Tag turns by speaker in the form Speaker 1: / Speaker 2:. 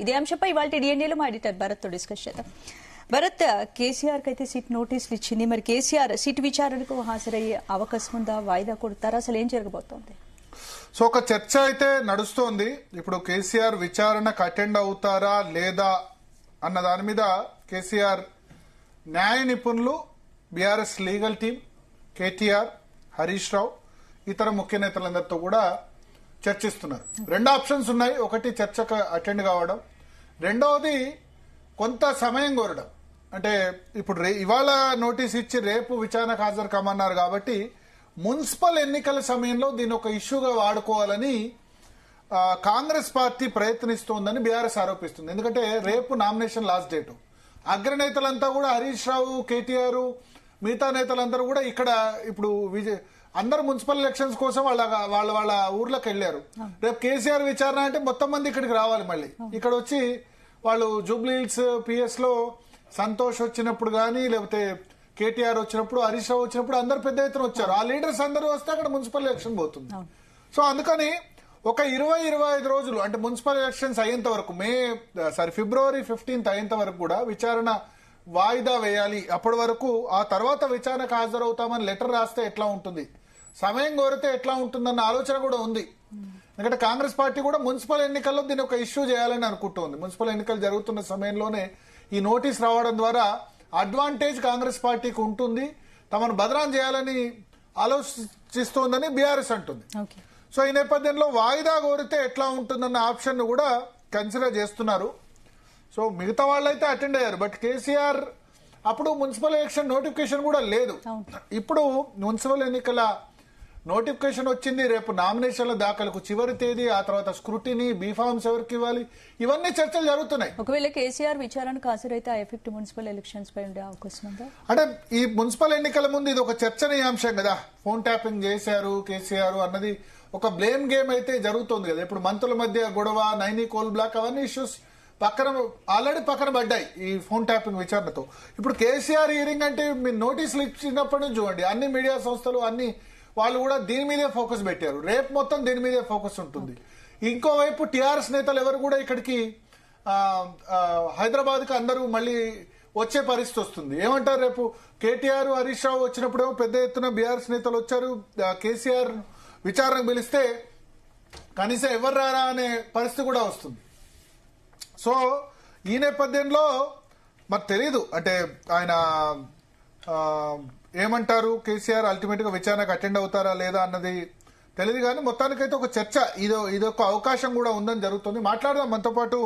Speaker 1: ఇదే అంశంపై ఇవాళ డిఎన్ఏలో మా ఎడిటర్ భరత్ తో డిస్కస్ చేద్దాం. భరత్, కేసీఆర్ కి అయితే సిట్ నోటీసులు ఇచ్చింది. మరి కేసీఆర్ సిట్ విచారణకు హాజరయ్యే అవకాశం ఉందా? వాయిదా కొడతారా? అసలు ఏం జరగబోతోంది?
Speaker 2: సో ఒక చర్చ అయితే నడుస్తోంది. ఇప్పుడు కేసీఆర్ విచారణకు అటెండ్ అవుతారా లేదా అన్న దాని మీద కేసీఆర్ న్యాయ నిపుణులు, బీఆర్ఎస్ లీగల్ టీం, కేటీఆర్, హరీష్ రావు, ఇతర ముఖ్య నేతలందరితో కూడా చర్చిస్తున్నారు. రెండు ఆప్షన్స్ ఉన్నాయి. ఒకటి చర్చకు అటెండ్ కావడం, రెండవది కొంత సమయం కోరడం. అంటే ఇప్పుడు ఇవాళ నోటీస్ ఇచ్చి రేపు విచారణకు హాజరు కమ్మన్నారు కాబట్టి మున్సిపల్ ఎన్నికల సమయంలో దీని ఒక ఇష్యూగా వాడుకోవాలని కాంగ్రెస్ పార్టీ ప్రయత్నిస్తోందని బీఆర్ఎస్ ఆరోపిస్తుంది. ఎందుకంటే రేపు నామినేషన్ లాస్ట్ డేటు. అగ్రనేతలంతా కూడా హరీష్ రావు, కేటీఆర్, మిగతా నేతలందరూ కూడా ఇక్కడ ఇప్పుడు అందరు మున్సిపల్ ఎలక్షన్స్ కోసం వాళ్ళ ఊర్లోకి వెళ్లారు. రేపు కేసీఆర్ విచారణ అంటే మొత్తం మంది ఇక్కడికి రావాలి. మళ్ళీ ఇక్కడ వచ్చి వాళ్ళు జూబ్లీహిల్స్ పిఎస్ లో సంతోష్ వచ్చినప్పుడు గానీ, లేకపోతే కేటీఆర్ వచ్చినప్పుడు, హరీష్ రావు వచ్చినప్పుడు అందరు పెద్ద ఎత్తున వచ్చారు. ఆ లీడర్స్ అందరూ వస్తే అక్కడ మున్సిపల్ ఎలక్షన్ పోతుంది. సో అందుకని ఒక 20-25 రోజులు అంటే మున్సిపల్ ఎలక్షన్స్ అయ్యేంత వరకు ఫిబ్రవరి 15 అయ్యేంత వరకు కూడా విచారణ వాయిదా వేయాలి. అప్పటి వరకు ఆ తర్వాత విచారణకు హాజరవుతామని లెటర్ రాస్తే ఎట్లా ఉంటుంది, సమయం కోరితే ఎట్లా ఉంటుందన్న ఆలోచన కూడా ఉంది. ఎందుకంటే కాంగ్రెస్ పార్టీ కూడా మున్సిపల్ ఎన్నికల్లో దీన్ని ఒక ఇష్యూ చేయాలని అనుకుంటోంది. మున్సిపల్ ఎన్నికలు జరుగుతున్న సమయంలోనే ఈ నోటీస్ రావడం ద్వారా అడ్వాంటేజ్ కాంగ్రెస్ పార్టీకి ఉంటుంది, తమను బదనాం చేయాలని ఆలోచిస్తోందని బీఆర్ఎస్ అంటుంది. సో ఈ నేపథ్యంలో వాయిదా కోరితే ఎట్లా ఉంటుందన్న ఆప్షన్ ను కూడా కన్సిడర్ చేస్తున్నారు. సో మిగతా వాళ్ళైతే అటెండ్ అయ్యారు. బట్ కేసీఆర్ అప్పుడు మున్సిపల్ ఎలక్షన్ నోటిఫికేషన్ కూడా లేదు. ఇప్పుడు మున్సిపల్ ఎన్నికల నోటిఫికేషన్ వచ్చింది. రేపు నామినేషన్ల దాఖలకు చివరి తేదీ, ఆ తర్వాత స్క్రూటినీ, బీఫార్మ్స్ ఎవరికి ఇవ్వాలి, ఇవన్నీ చర్చలు జరుగుతున్నాయి.
Speaker 1: ఒకవేళ కేసీఆర్ విచారణకు హాజరైతే ఆ ఎఫెక్ట్ మున్సిపల్ ఎలక్షన్స్ పై ఉండే అవకాశం ఉందా?
Speaker 2: అంటే ఈ మున్సిపల్ ఎన్నికల ముందు ఇది ఒక చర్చనీయాంశం కదా. ఫోన్ ట్యాపింగ్ చేశారు కేసీఆర్ అన్నది ఒక బ్లేమ్ గేమ్ అయితే జరుగుతుంది కదా. ఇప్పుడు మంత్రుల మధ్య గొడవ, నైనీ కోల్ బ్లాక్, అవన్నీ ఇష్యూస్ ఆల్రెడీ పక్కన పడ్డాయి ఈ ఫోన్ ట్యాపింగ్ విచారణతో. ఇప్పుడు కేసీఆర్ హియరింగ్ అంటే మీరు నోటీసులు ఇచ్చినప్పటి నుంచి చూడండి, అన్ని మీడియా సంస్థలు అన్ని వాళ్ళు కూడా దీని మీదే ఫోకస్ పెట్టారు. రేపు మొత్తం దీని మీదే ఫోకస్ ఉంటుంది. ఇంకోవైపు టీఆర్ఎస్ నేతలు ఎవరు కూడా ఇక్కడికి హైదరాబాద్ కి అందరూ మళ్ళీ వచ్చే పరిస్థితి వస్తుంది. ఏమంటారు, రేపు కేటీఆర్, హరీష్ రావు వచ్చినప్పుడు పెద్ద ఎత్తున బీఆర్ఎస్ నేతలు వచ్చారు. కేసీఆర్ విచారణకు పిలిస్తే కనీసం ఎవరు రారా అనే పరిస్థితి కూడా వస్తుంది. సో ఈ నేపథ్యంలో మరి తెలీదు, అంటే ఆయన ఏమంటారు, కేసీఆర్ అల్టిమేట్ గా విచారణకు అటెండ్ అవుతారా లేదా అన్నది తెలియదు. కానీ మొత్తానికైతే ఒక చర్చ, ఇదొక అవకాశం కూడా ఉందని జరుగుతుంది. మాట్లాడదాం మనతో పాటు